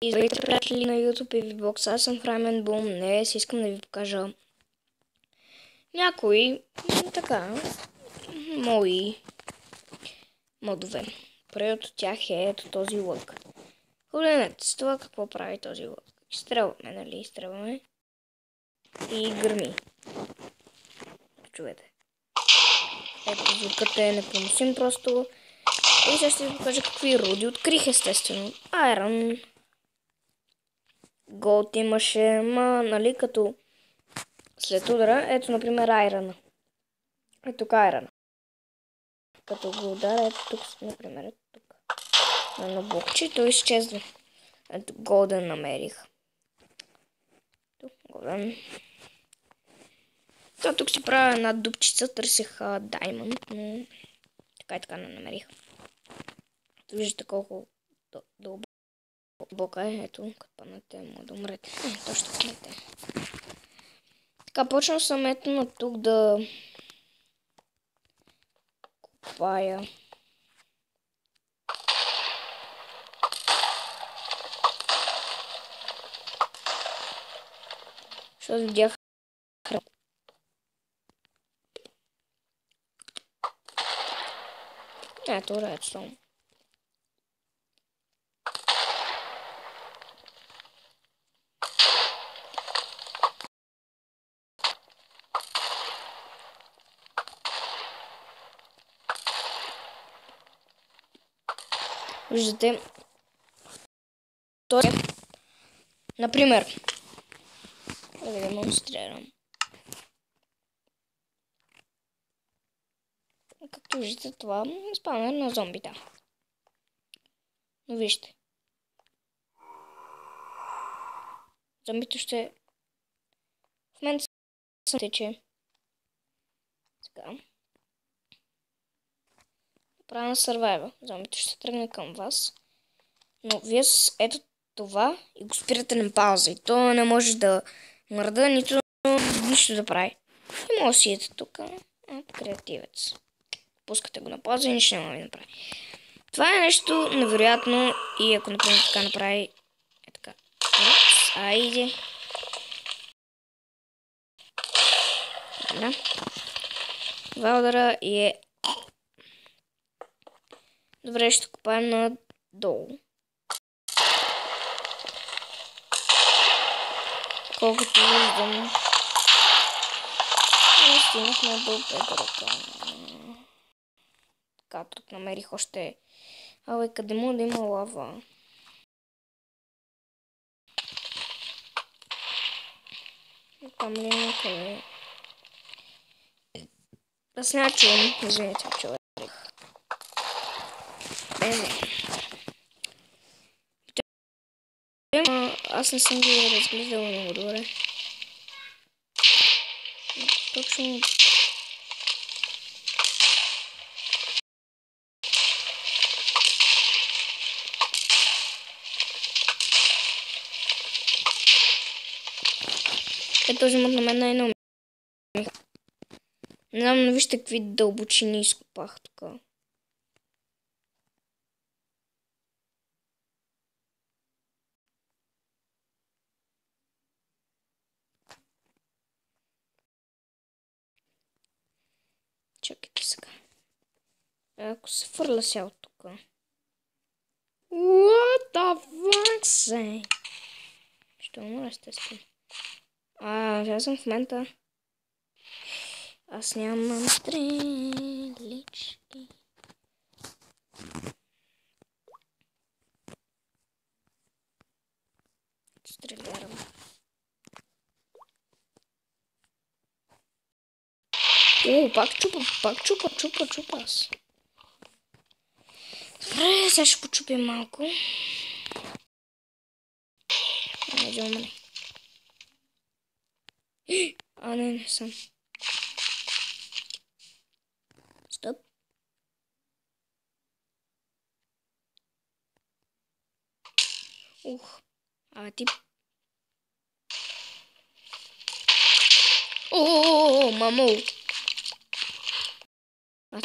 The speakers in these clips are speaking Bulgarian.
И здравейте, приятели на YouTube и VBOX, аз съм Фрамен Бум. Днес искам да ви покажа някои мои модове. Първият от тях е ето този лък. Погледнете с това какво прави този лък. Изстрелваме, нали? Изстрелваме и гърми. Чувате. Ето, звукът е непоносим просто. И сега ще ви покажа какви руди открих, естествено. Айрон. Голд имаше, нали, като след удара, ето, например, айрона. Ето тук айрона. Като го удара, ето тук, например, ето тук. На едно блокче, той изчезва. Ето, голден намерих. Тук, голден. Тук си правя една дупчица, търсех даймонд, но така и така не намерих. Виждате колко дълбока е, ето, като паднете, може да умрете. Точно паднете. Така, почнал съм ето на тук да копая. Защото видях ето, редстоун. Виждате, този, например, да ви демонстрирам. Както виждате, това е спавнер на зомбита. Но вижте. Зомбито ще... В мен се тече. Сега. Правя на survival. Зомбито ще тръгне към вас. Но вие с ето това и го спирате на пауза. И то не може да мърда, нито нищо да прави. И може да си ето тук. Креативец. Пускате го на пауза и нищо не може да направи. Това е нещо невероятно и ако например така направи е така. Айде. Добре. Два удара и е. Добре, ще копаем надолу. Колкото виждам. И стигнахме до петрата. Така, тук намерих още... Абе, къде му да има лава? Там ли някъде? Аз няма чувам. Извинете, човек. Аз не съм ги разгледала много добре. Точно... Този мод на мен най-нови. Не знам, но вижте какви дълбочини изкопах тук. Чакайте сега. Ако се фърля сега от тук. What the fuck say? Ще умра, естествено. Аз съм в момента. Аз нямам стрелички. Стрелярам. Пак чупа аз. Добре, сега ще почупим малко. Не умре. Не съм. Стоп. Ти... Мамо!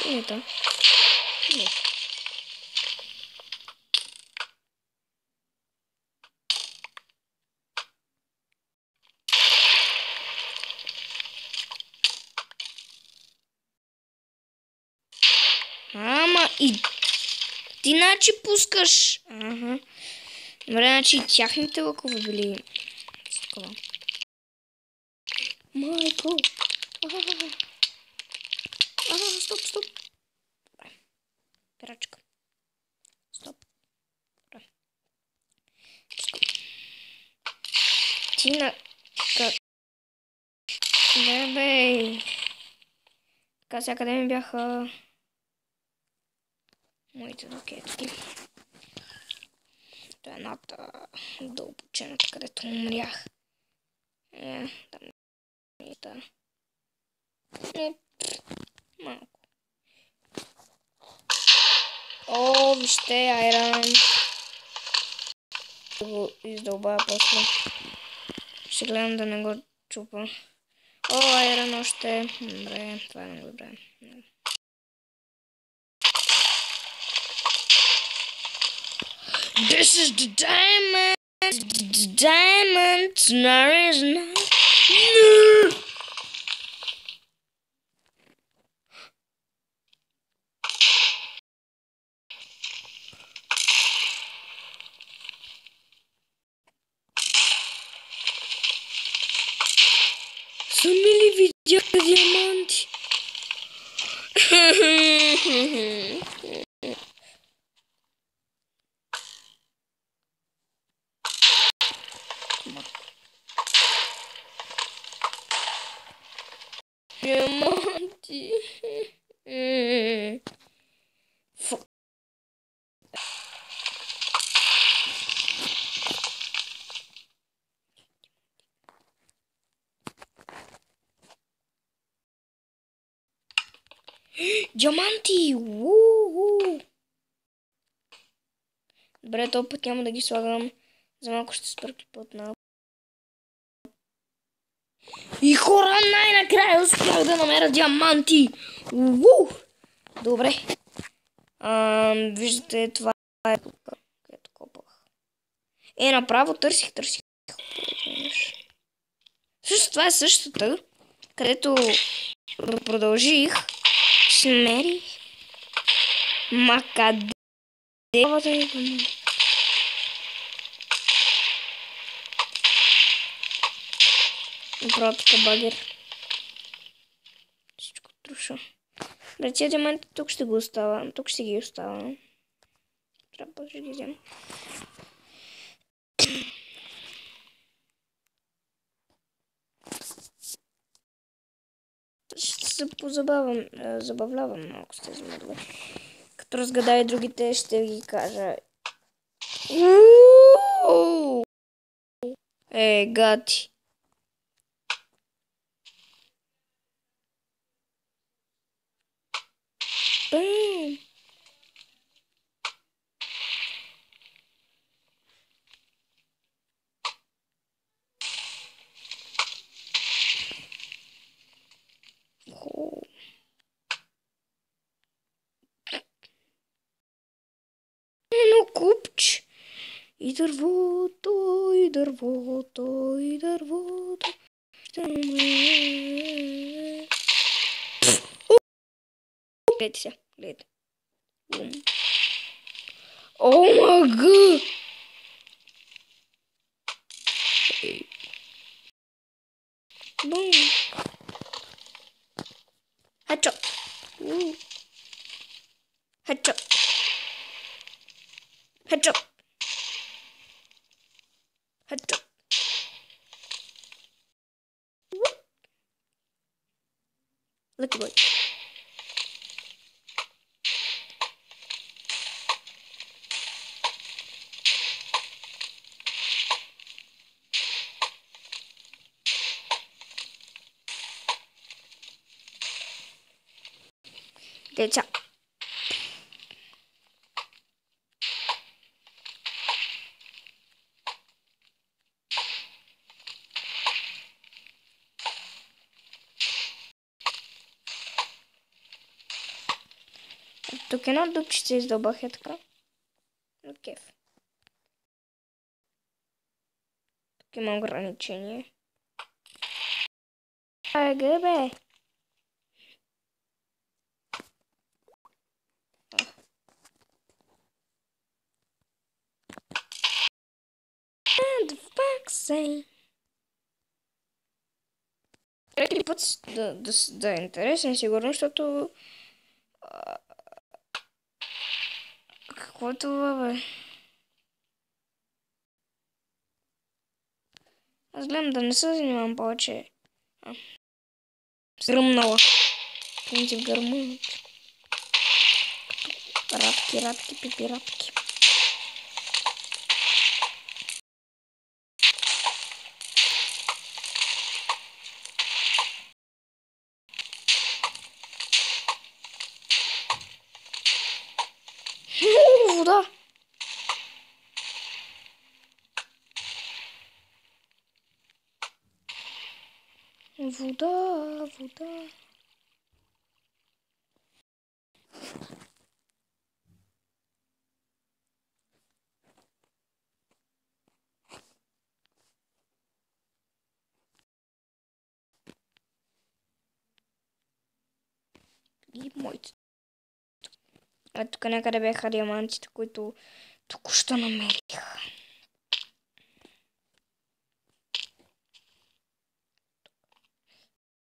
Ти не та. Не. и ти значи пускаш. Ага. Добре, значи и тяхните лъкове били с такова. Майко. Стоп. Пирачка. Стоп. Ти на... Бе. Така сега къде ми бяха моите ракетки. Това е едната дълбочената, където умрях. Там е та. Малко. О, вижте, айран. Да го издълбая после. Ще гледам да не го чупа. О, айран още. Добре, това е много добре. This is the diamond. The diamond. There is no. Сами ли видяха диаманти? Диаманти. Диаманти! Добре, този път няма да ги слагам. За малко ще спра клипът на... И хора, най-накрая успях да намеря диаманти! Добре. Виждате, това е тук, където копах. Направо търсих. Също това е същата, където продължих. Ще намерих. Ма къде? Направо тук багер. Всичко труша. Братия диаманти тук ще го оставя. Тук ще ги оставя. Трябва да ги взема. Ще се забавлявам малко с тези модове. Като разгадая другите, ще ги кажа. Гати. Бам! Едно купче. И дървото. Гледайте сега, гледайте. О, мага! Бум! Хачо! Lucky boy. Деца. Тук едно дупчице издълбах е така. Окей. Тук има ограничение. Гъбе. Алексей. Трети път да е интересен, сигурно, защото... Какво е това, бе? Аз гледам да не се занимавам повече. Сръмнала. Принцип гърмунът. Рапки, пипи, рапки. Вода! Вода. И моите. А тук някъде бяха диамантите, които току-що намерих.